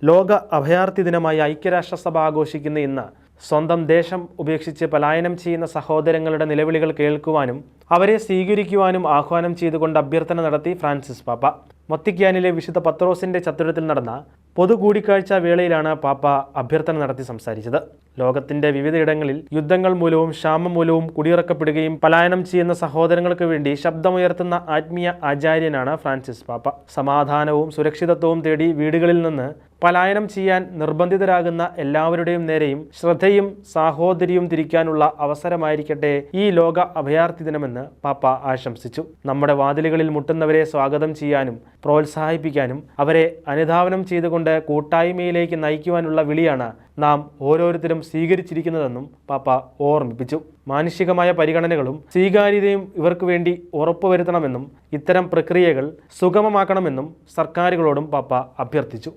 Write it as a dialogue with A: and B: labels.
A: ലോക അഭയാർത്ഥി ദിനമായി ഐക്യരാഷ്ട്രസഭ ആഘോഷിക്കുന്ന ഇന്ന് സ്വന്തം ദേശം ഉപേക്ഷിച്ച് പലായനം ചെയ്യുന്ന സഹോദരങ്ങളുടെ നിലവിളികൾ കേൾക്കുവാനും അവരെ സ്വീകരിക്കുവാനും ആഹ്വാനം ചെയ്തുകൊണ്ട് അഭ്യർത്ഥന നടത്തി ഫ്രാൻസിസ് പാപ്പ. വത്തിക്കാനിലെ വിശുദ്ധ പത്രോസിന്റെ ചത്തുരത്തിൽ നടന്ന പൊതുകൂടിക്കാഴ്ച വേളയിലാണ് പാപ്പ അഭ്യർത്ഥന നടത്തി സംസാരിച്ചത്. ലോകത്തിന്റെ വിവിധയിടങ്ങളിൽ യുദ്ധങ്ങൾ മൂലവും ക്ഷാമം മൂലവും കുടിയിറക്കപ്പെടുകയും പലായനം ചെയ്യുന്ന സഹോദരങ്ങൾക്ക് വേണ്ടി ശബ്ദമുയർത്തുന്ന ആത്മീയ ആചാര്യനാണ് ഫ്രാൻസിസ് പാപ്പ. സമാധാനവും സുരക്ഷിതത്വവും തേടി വീടുകളിൽ നിന്ന് പലായനം ചെയ്യാൻ നിർബന്ധിതരാകുന്ന എല്ലാവരുടെയും നേരെയും ശ്രദ്ധയും സാഹോദര്യവും തിരിക്കാനുള്ള അവസരമായിരിക്കട്ടെ ഈ ലോക അഭയാർത്ഥി ദിനമെന്ന് പാപ്പ ആശംസിച്ചു. നമ്മുടെ വാതിലുകളിൽ മുട്ടുന്നവരെ സ്വാഗതം ചെയ്യാനും പ്രോത്സാഹിപ്പിക്കാനും അവരെ അനുധാവനം ചെയ്തുകൊണ്ട് കൂട്ടായ്മയിലേക്ക് നയിക്കുവാനുള്ള വിളിയാണ് നാം ഓരോരുത്തരും സ്വീകരിച്ചിരിക്കുന്നതെന്നും പാപ്പ ഓർമ്മിപ്പിച്ചു. മാനുഷികമായ പരിഗണനകളും സ്വീകാര്യതയും ഇവർക്ക് വേണ്ടി ഉറപ്പുവരുത്തണമെന്നും ഇത്തരം പ്രക്രിയകൾ സുഗമമാക്കണമെന്നും സർക്കാരുകളോടും പാപ്പ അഭ്യർത്ഥിച്ചു.